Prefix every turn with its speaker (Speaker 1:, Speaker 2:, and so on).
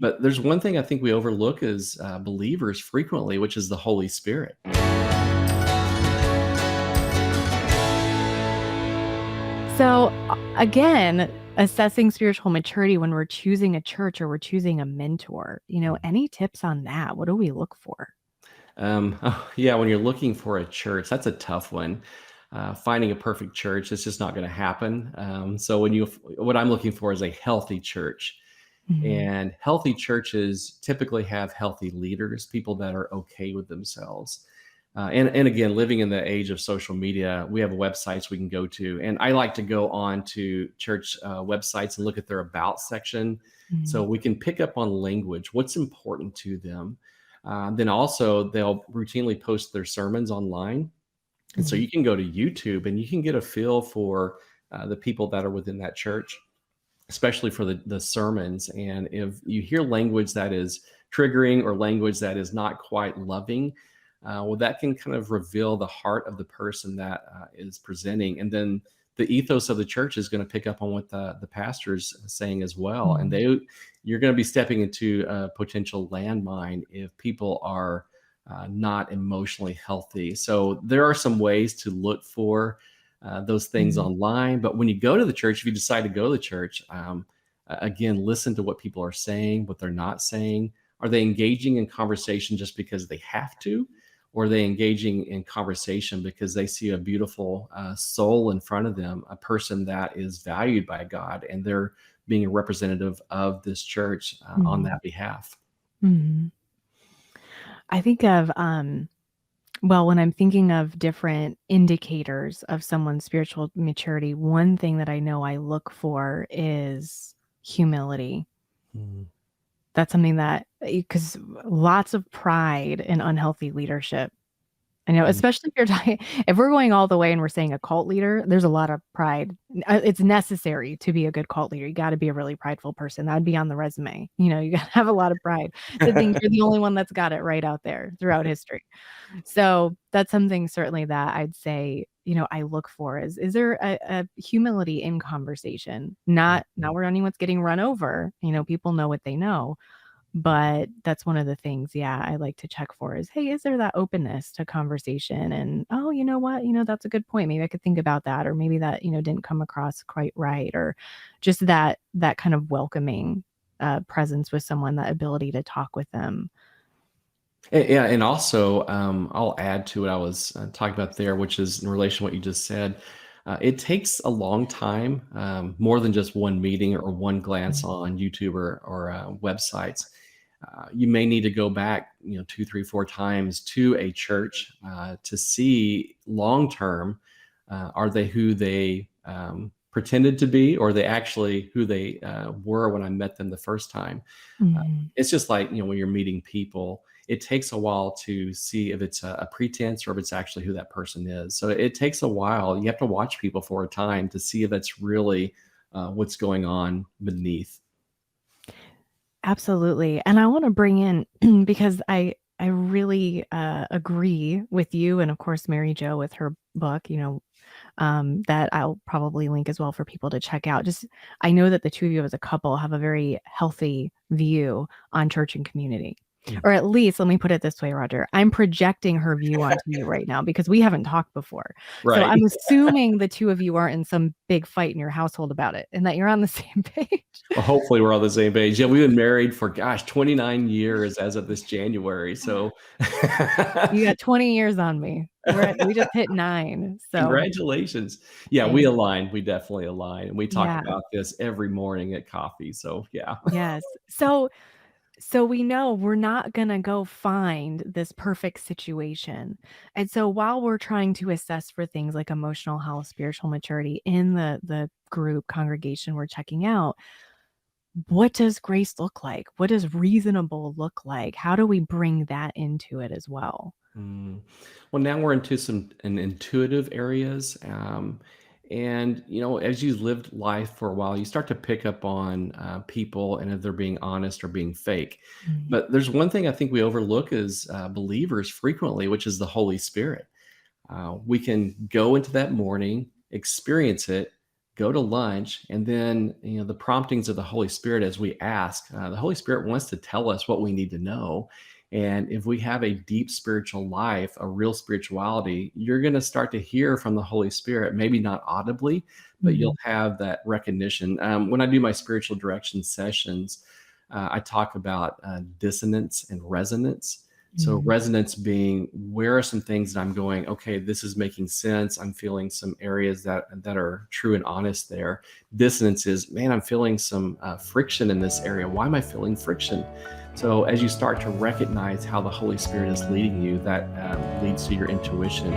Speaker 1: But there's one thing I think we overlook as believers frequently, which is the Holy Spirit.
Speaker 2: So, again, assessing spiritual maturity when we're choosing a church or we're choosing a mentor, any tips on that? What do we look for?
Speaker 1: Yeah, when you're looking for a church, that's a tough one. Finding a perfect church, it's just not going to happen. So what I'm looking for is a healthy church.
Speaker 2: Mhm.
Speaker 1: And healthy churches typically have healthy leaders, people that are okay with themselves. And again, living in the age of social media, we have websites we can go to. And I like to go on to church websites and look at their about section so
Speaker 2: Mhm.
Speaker 1: we can pick up on language, what's important to them. Then also, they'll routinely post their sermons online. And so
Speaker 2: Mhm.
Speaker 1: you can go to YouTube and you can get a feel for the people that are within that church, especially for the sermons. And if you hear language that is triggering or language that is not quite loving, well, that can kind of reveal the heart of the person that is presenting. And then the ethos of the church is going to pick up on what the pastor's saying as well. And
Speaker 2: Mhm.
Speaker 1: you're going to be stepping into a potential landmine if people are not emotionally healthy. So there are some ways to look for those things
Speaker 2: Mhm.
Speaker 1: online. But when you go to the church, if you decide to go to the church, again, listen to what people are saying, what they're not saying. Are they engaging in conversation just because they have to? Or are they engaging in conversation because they see a beautiful soul in front of them, a person that is valued by God, and they're being a representative of this church on
Speaker 2: Mhm.
Speaker 1: that behalf?
Speaker 2: Mhm. I think of, well, when I'm thinking of different indicators of someone's spiritual maturity, one thing that I know I look for is humility.
Speaker 1: Mm.
Speaker 2: That's something that, because lots of pride and unhealthy leadership. I know,
Speaker 1: Mm.
Speaker 2: especially if you're talking if we're going all the way and we're saying a cult leader, there's a lot of pride. It's necessary to be a good cult leader. You gotta be a really prideful person. That'd be on the resume. You gotta have a lot of pride to think you're the only one that's got it right out there throughout history. So, that's something certainly that I'd say, I look for is there a humility in conversation? Not where anyone's getting run over. People know what they know. But that's one of the things, yeah, I like to check for is, hey, is there that openness to conversation? And, oh, you know what? That's a good point. Maybe I could think about that. Or maybe that, didn't come across quite right. Or just that kind of welcoming presence with someone, that ability to talk with them.
Speaker 1: Yeah, and also I'll add to what I was talking about there, which is in relation to what you just said. It takes a long time, more than just one meeting or one glance
Speaker 2: Mm.
Speaker 1: on YouTube or websites. You may need to go back, two, three, four times to a church to see long term. Are they who they pretended to be, or are they actually who they were when I met them the first time?
Speaker 2: Mhm.
Speaker 1: It's just like, when you're meeting people, it takes a while to see if it's a pretense or if it's actually who that person is. So it takes a while. You have to watch people for a time to see if that's really what's going on beneath.
Speaker 2: Absolutely. And I want to bring in because I really agree with you, and of course Mary Jo with her book, that I'll probably link as well for people to check out. Just I know that the two of you as a couple have a very healthy view on church and community.
Speaker 1: Mm.
Speaker 2: Or at least, let me put it this way, Roger. I'm projecting her view onto you right now because we haven't talked before. So
Speaker 1: Right.
Speaker 2: I'm assuming the two of you aren't in some big fight in your household about it and that you're on the same page.
Speaker 1: Well, hopefully we're on the same page. Yeah, we've been married for, gosh, 29 years as of this January. So
Speaker 2: You got 20 years on me. We just hit 9. So
Speaker 1: congratulations. Yeah, we
Speaker 2: thanks.
Speaker 1: align. We definitely align. And we talk
Speaker 2: Yeah.
Speaker 1: about this every morning at coffee. So yeah.
Speaker 2: Yes. So we know we're not gonna go find this perfect situation. And so while we're trying to assess for things like emotional health, spiritual maturity in the group congregation we're checking out, what does grace look like? What does reasonable look like? How do we bring that into it as well?
Speaker 1: Mm. Well, now we're into some an intuitive areas. And as you lived life for a while, you start to pick up on people and if they're being honest or being fake.
Speaker 2: Mm.
Speaker 1: But there's one thing I think we overlook as believers frequently, which is the Holy Spirit. We can go into that morning, experience it. go to lunch, and then the promptings of the Holy Spirit as we ask. The Holy Spirit wants to tell us what we need to know. And if we have a deep spiritual life, a real spirituality, you're going to start to hear from the Holy Spirit, maybe not audibly, but
Speaker 2: Mhm.
Speaker 1: you'll have that recognition. When I do my spiritual direction sessions, I talk about dissonance and resonance. So
Speaker 2: Mhm.
Speaker 1: resonance being, where are some things that I'm going, okay, this is making sense. I'm feeling some areas that are true and honest there. Dissonance is, man, I'm feeling some friction in this area. Why am I feeling friction? So as you start to recognize how the Holy Spirit is leading you, that leads to your intuition.